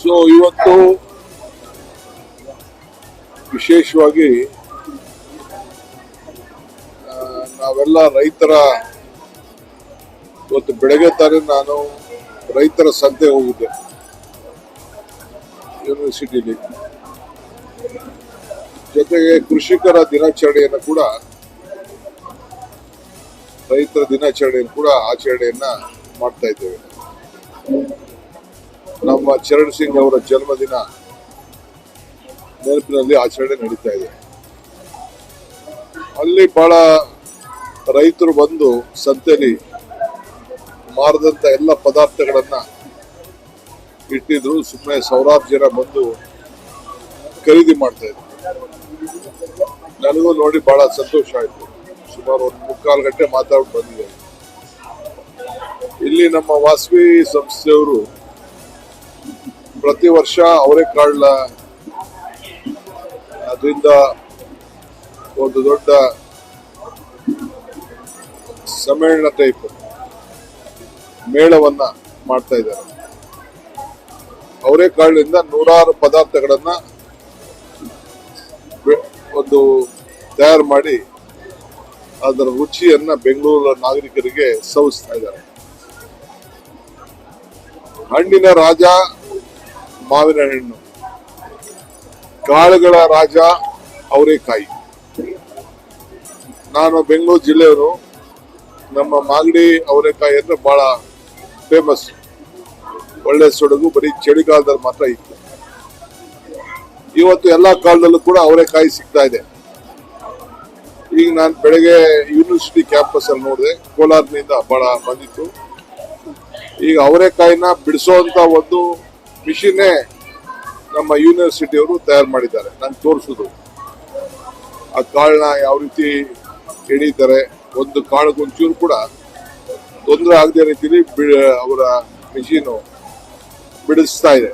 So ಇವತ್ತು ವಿಶೇಷವಾಗಿ ನಾವೆಲ್ಲ ರೈತರ ಇವತ್ತು ಬೆಳಗ್ಗೆ ತಾನೇ ನಾನು ರೈತರ ಸಂತೆ ಹೋಗಿದ್ದೆ ಯೂನಿವರ್ಸಿಟಿಲಿ. ಜೊತೆಗೆ ಕೃಷಿಕರ ದಿನಾಚರಣೆಯನ್ನು ಕೂಡ ರೈತರ ದಿನಾಚರಣೆಯನ್ನು ಕೂಡ ಆಚರಣೆಯನ್ನ ಮಾಡ್ತಾ ಇದ್ದೇವೆ. ನಮ್ಮ ಚರಣ್ ಸಿಂಗ್ ಅವರ ಜನ್ಮದಿನ ನೆನಪಿನಲ್ಲಿ ಆಚರಣೆ ನಡೀತಾ ಇದೆ. ಅಲ್ಲಿ ಬಹಳ ರೈತರು ಬಂದು ಸಂತೆಯಲ್ಲಿ ಮಾರದಂತ ಎಲ್ಲ ಪದಾರ್ಥಗಳನ್ನ ಇಟ್ಟಿದ್ರು. ಸುಮ್ಮನೆ ಸಾವಿರಾರು ಜನ ಬಂದು ಖರೀದಿ ಮಾಡ್ತಾ ಇದ್ರು. ನನಗೂ ನೋಡಿ ಬಹಳ ಸಂತೋಷ ಆಯ್ತು. ಸುಮಾರು 3-4 ಗಂಟೆ ಮಾತಾಡ್ಬಿಟ್ಟು ಬಂದಿದೆ. ಇಲ್ಲಿ ನಮ್ಮ ವಾಸವಿ ಸಂಸ್ಥೆಯವರು ಪ್ರತಿ ವರ್ಷ ಅವರೆಕಾಳ ಅದರಿಂದ ಒಂದು ದೊಡ್ಡ ಸಮ್ಮೇಳನ ಟೈಪ್ ಮೇಳವನ್ನ ಮಾಡ್ತಾ ಇದ್ದಾರೆ. ಅವರೆಕಾಳಿನಿಂದ ನೂರಾರು ಪದಾರ್ಥಗಳನ್ನ ಒಂದು ತಯಾರು ಮಾಡಿ ಅದರ ರುಚಿಯನ್ನ ಬೆಂಗಳೂರಿನ ನಾಗರಿಕರಿಗೆ ಸವಿಸ್ತಾ ಇದ್ದಾರೆ. ಹಣ್ಣಿನ ರಾಜ ಮಾವಿನ ಹಣ್ಣು, ಕಾಳುಗಳ ರಾಜ ಅವರೆಕಾಯಿ. ನಾನು ಬೆಂಗಳೂರು ಜಿಲ್ಲೆಯವರು. ನಮ್ಮ ಮಾಗಡಿ ಅವರೆಕಾಯಿ ಅಂದ್ರೆ ಬಹಳ ಫೇಮಸ್. ಒಳ್ಳೆ ಸೊಡಗು ಬರೀ ಚಳಿಗಾಲದಲ್ಲಿ ಮಾತ್ರ ಇತ್ತು. ಇವತ್ತು ಎಲ್ಲಾ ಕಾಲದಲ್ಲೂ ಕೂಡ ಅವರೆಕಾಯಿ ಸಿಗ್ತಾ ಇದೆ. ಈಗ ನಾನು ಬೆಳಗ್ಗೆ ಯೂನಿವರ್ಸಿಟಿ ಕ್ಯಾಂಪಸ್ ಅಲ್ಲಿ ನೋಡಿದೆ, ಕೋಲಾರನಿಂದ ಬಹಳ ಬಂದಿತ್ತು. ಈಗ ಅವರೆಕಾಯಿನ ಬಿಡಿಸುವಂತ ಒಂದು ಮಿಷಿನ್ನೇ ನಮ್ಮ ಯೂನಿವರ್ಸಿಟಿಯವರು ತಯಾರು ಮಾಡಿದ್ದಾರೆ. ನಾನು ತೋರಿಸುದು ಆ ಕಾಳನ್ನ ಯಾವ ರೀತಿ ಎಳೀತಾರೆ, ಒಂದು ಕಾಳಿಗೊಂಚೂರು ಕೂಡ ತೊಂದರೆ ಆಗದೆ ರೀತಿಯಲ್ಲಿ ಅವರ ಮಿಷಿನು ಬಿಡಿಸ್ತಾ ಇದೆ.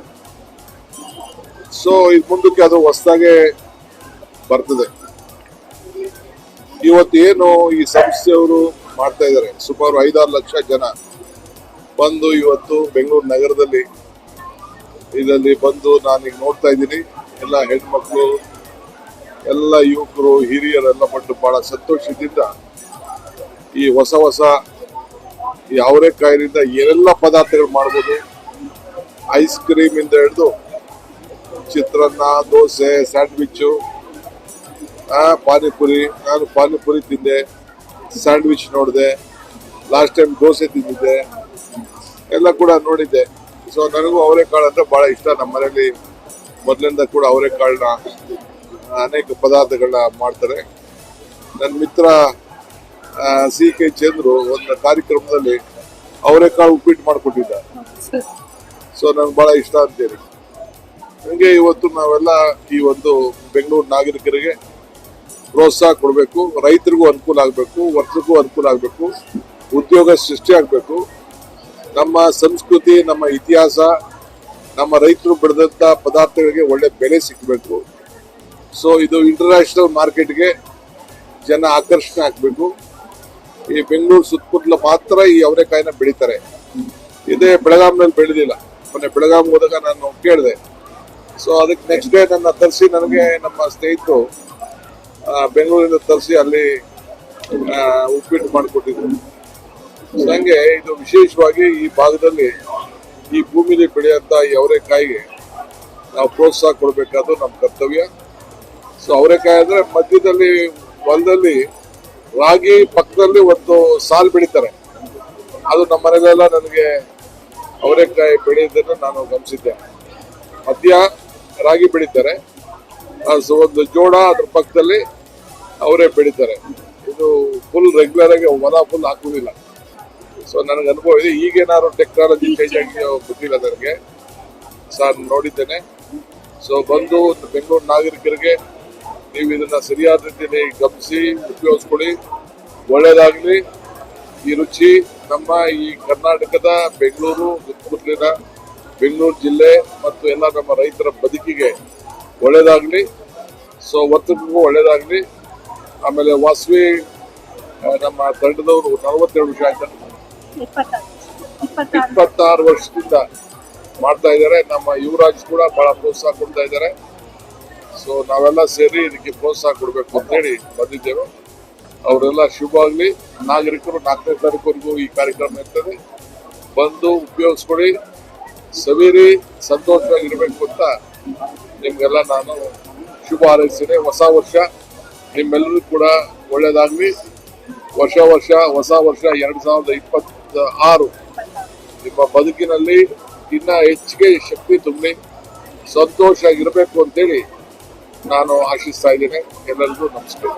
ಸೊ ಈಗ ಮುಂದಕ್ಕೆ ಅದು ಹೊಸದಾಗೆ ಬರ್ತದೆ. ಇವತ್ತೇನು ಈ ಸಂಸ್ಥೆಯವರು ಮಾಡ್ತಾ ಇದ್ದಾರೆ, ಸುಮಾರು 5-6 ಲಕ್ಷ ಜನ ಬಂದು ಇವತ್ತು ಬೆಂಗಳೂರು ನಗರದಲ್ಲಿ ಇದರಲ್ಲಿ ಬಂದು ನಾನೀಗ ನೋಡ್ತಾ ಇದ್ದೀನಿ. ಎಲ್ಲ ಹೆಣ್ಮಕ್ಳು, ಎಲ್ಲ ಯುವಕರು, ಹಿರಿಯರೆಲ್ಲ ಬಂದು ಬಹಳ ಸಂತೋಷದಿಂದ ಈ ಹೊಸ ಈ ಅವರೆಕಾಯಿನಿಂದ ಏನೆಲ್ಲ ಪದಾರ್ಥಗಳು ಮಾಡ್ಬೋದು. ಐಸ್ ಕ್ರೀಮ್ ಇಂದ ಹಿಡಿದು ಚಿತ್ರಾನ್ನ, ದೋಸೆ, ಸ್ಯಾಂಡ್ವಿಚ್ಚು, ಪಾನಿಪುರಿ. ನಾನು ಪಾನಿಪುರಿ ತಿಂದೆ, ಸ್ಯಾಂಡ್ವಿಚ್ ನೋಡಿದೆ, ಲಾಸ್ಟ್ ಟೈಮ್ ದೋಸೆ ತಿಂದಿದ್ದೆ, ಎಲ್ಲ ಕೂಡ ನೋಡಿದ್ದೆ. ಸೊ ನನಗೂ ಅವರೆಕಾಳು ಅಂದ್ರೆ ಬಹಳ ಇಷ್ಟ. ನಮ್ಮ ಮನೆಯಲ್ಲಿ ಮೊದಲಿಂದ ಕೂಡ ಅವರೆಕಾಳನ್ನ ಅನೇಕ ಪದಾರ್ಥಗಳನ್ನ ಮಾಡ್ತಾರೆ. ನನ್ನ ಮಿತ್ರ CK ಚಂದ್ರು ಒಂದು ಕಾರ್ಯಕ್ರಮದಲ್ಲಿ ಅವರೆಕಾಳು ಉಪ್ಪಿಟ್ಟು ಮಾಡಿಕೊಟ್ಟಿದ್ದ. ಸೊ ನನಗೆ ಬಹಳ ಇಷ್ಟ ಅಂತೇಳಿ ನನಗೆ ಇವತ್ತು ನಾವೆಲ್ಲ ಈ ಒಂದು ಬೆಂಗಳೂರು ನಾಗರಿಕರಿಗೆ ಪ್ರೋತ್ಸಾಹ ಕೊಡಬೇಕು. ರೈತರಿಗೂ ಅನುಕೂಲ ಆಗಬೇಕು, ವರ್ಷಕ್ಕೂ ಅನುಕೂಲ ಆಗಬೇಕು, ಉದ್ಯೋಗ ಸೃಷ್ಟಿ ಆಗಬೇಕು. ನಮ್ಮ ಸಂಸ್ಕೃತಿ, ನಮ್ಮ ಇತಿಹಾಸ, ನಮ್ಮ ರೈತರು ಬೆಳೆದಂತ ಪದಾರ್ಥಗಳಿಗೆ ಒಳ್ಳೆ ಬೆಲೆ ಸಿಗಬೇಕು. ಸೊ ಇದು ಇಂಟರ್ನ್ಯಾಷನಲ್ ಮಾರ್ಕೆಟ್ಗೆ ಜನ ಆಕರ್ಷಣೆ ಆಗ್ಬೇಕು. ಈ ಬೆಂಗಳೂರು ಸುತ್ತಮುತ್ತಲ ಮಾತ್ರ ಈ ಅವರೆಕಾಯಿನ ಬೆಳೀತಾರೆ. ಇದೇ ಬೆಳಗಾಂನಲ್ಲಿ ಬೆಳೆದಿಲ್ಲ. ಮೊನ್ನೆ ಬೆಳಗಾಂ ಹೋದಾಗ ನಾನು ಕೇಳಿದೆ. ಸೊ ಅದಕ್ಕೆ ನೆಕ್ಸ್ಟ್ ಡೇ ನನ್ನ ತರಿಸಿ, ನನಗೆ ನಮ್ಮ ಸ್ನೇಹಿತರು ಬೆಂಗಳೂರಿಂದ ತರಿಸಿ ಅಲ್ಲಿ ಉಪ್ಪಿಟ್ಟು ಮಾಡಿಕೊಟ್ಟಿದ್ರು. ಹಂಗೆ ಇದು ವಿಶೇಷವಾಗಿ ಈ ಭಾಗದಲ್ಲಿ ಈ ಭೂಮಿಲಿ ಬೆಳೆಯುವಂತ ಈ ಅವರೆಕಾಯಿಗೆ ನಾವು ಪ್ರೋತ್ಸಾಹ ಕೊಡಬೇಕಾದ್ರು ನಮ್ಮ ಕರ್ತವ್ಯ. ಸೊ ಅವರೆಕಾಯಿ ಅಂದ್ರೆ ಮಧ್ಯದಲ್ಲಿ ಹೊಲದಲ್ಲಿ ರಾಗಿ ಪಕ್ಕದಲ್ಲಿ ಒಂದು ಸಾಲು ಬೆಳೀತಾರೆ. ಅದು ನಮ್ಮ ಮನೆಯಲ್ಲೆಲ್ಲ ನನಗೆ ಅವರೆಕಾಯಿ ಬೆಳೆಯೋದನ್ನು ನಾನು ಗಮನಿಸಿದ್ದೆ. ಮಧ್ಯ ರಾಗಿ ಬೆಳೀತಾರೆ, ಒಂದು ಜೋಳ ಅದ್ರ ಪಕ್ಕದಲ್ಲಿ ಅವರೇ ಬೆಳೀತಾರೆ. ಇದು ಫುಲ್ ರೆಗ್ಯುಲರ್ ಆಗಿ ಹೊಲ ಫುಲ್ ಹಾಕುವುದಿಲ್ಲ. ಸೊ ನನಗೆ ಅನುಭವ ಇದೆ. ಈಗೇನಾದ್ರು ಟೆಕ್ನಾಲಜಿ ಚೇಂಜ್ ಆಗಿ ಗೊತ್ತಿಲ್ಲ ನನಗೆ. ನಾನು ನೋಡಿದ್ದೇನೆ. ಸೊ ಬಂದು ಬೆಂಗಳೂರು ನಾಗರಿಕರಿಗೆ ನೀವು ಇದನ್ನ ಸರಿಯಾದ ರೀತಿಯಲ್ಲಿ ಗಮನಿಸಿ ಉಪಯೋಗಿಸ್ಕೊಳ್ಳಿ. ಒಳ್ಳೇದಾಗ್ಲಿ. ಈ ರುಚಿ ನಮ್ಮ ಈ ಕರ್ನಾಟಕದ ಬೆಂಗಳೂರು ಸುತ್ತಮುತ್ತಲಿನ ಬೆಂಗಳೂರು ಜಿಲ್ಲೆ ಮತ್ತು ಎಲ್ಲ ನಮ್ಮ ರೈತರ ಬದುಕಿಗೆ ಒಳ್ಳೇದಾಗ್ಲಿ. ಸೊ ವರ್ತಕರಿಗೂ ಒಳ್ಳೇದಾಗ್ಲಿ. ಆಮೇಲೆ ವಾಸವಿ ನಮ್ಮ ತಂಡದವರು 47 ವರ್ಷ ಆಯ್ತು, 26 ವರ್ಷದಿಂದ ಮಾಡ್ತಾ ಇದ್ದಾರೆ. ನಮ್ಮ ಯುವರಾಜ್ ಕೂಡ ಬಹಳ ಪ್ರೋತ್ಸಾಹ ಕೊಡ್ತಾ ಇದ್ದಾರೆ. ಸೊ ನಾವೆಲ್ಲ ಸೇರಿ ಇದಕ್ಕೆ ಪ್ರೋತ್ಸಾಹ ಕೊಡಬೇಕು ಅಂತೇಳಿ ಬಂದಿದ್ದೇವೆ. ಅವರೆಲ್ಲ ಶುಭವಾಗ್ಲಿ. ನಾಗರಿಕರು 4ನೇ ತಾರೀಕುವರೆಗೂ ಈ ಕಾರ್ಯಕ್ರಮ ಇರ್ತದೆ, ಬಂದು ಉಪಯೋಗಿಸ್ಕೊಳ್ಳಿ, ಸವಿರಿ, ಸಂತೋಷವಾಗಿರ್ಬೇಕು ಅಂತ ನಿಮ್ಗೆಲ್ಲ ನಾನು ಶುಭ ಹಾರೈಸ್ತೇನೆ. ಹೊಸ ವರ್ಷ ನಿಮ್ಮೆಲ್ಲರಿಗೂ ಕೂಡ ಒಳ್ಳೇದಾಗ್ಲಿ. ಹೊಸ ವರ್ಷ 2026 ನಿಮ್ಮ ಬದುಕಿನಲ್ಲಿ ಇನ್ನ ಹೆಚ್ಚಿಗೆ ಶಕ್ತಿ ತುಂಬಿ ಸಂತೋಷ ಆಗಿರ್ಬೇಕು ಅಂತೇಳಿ ನಾನು ಆಶಿಸ್ತಾ ಇದ್ದೇನೆ. ಎಲ್ಲರಿಗೂ ನಮಸ್ಕಾರ.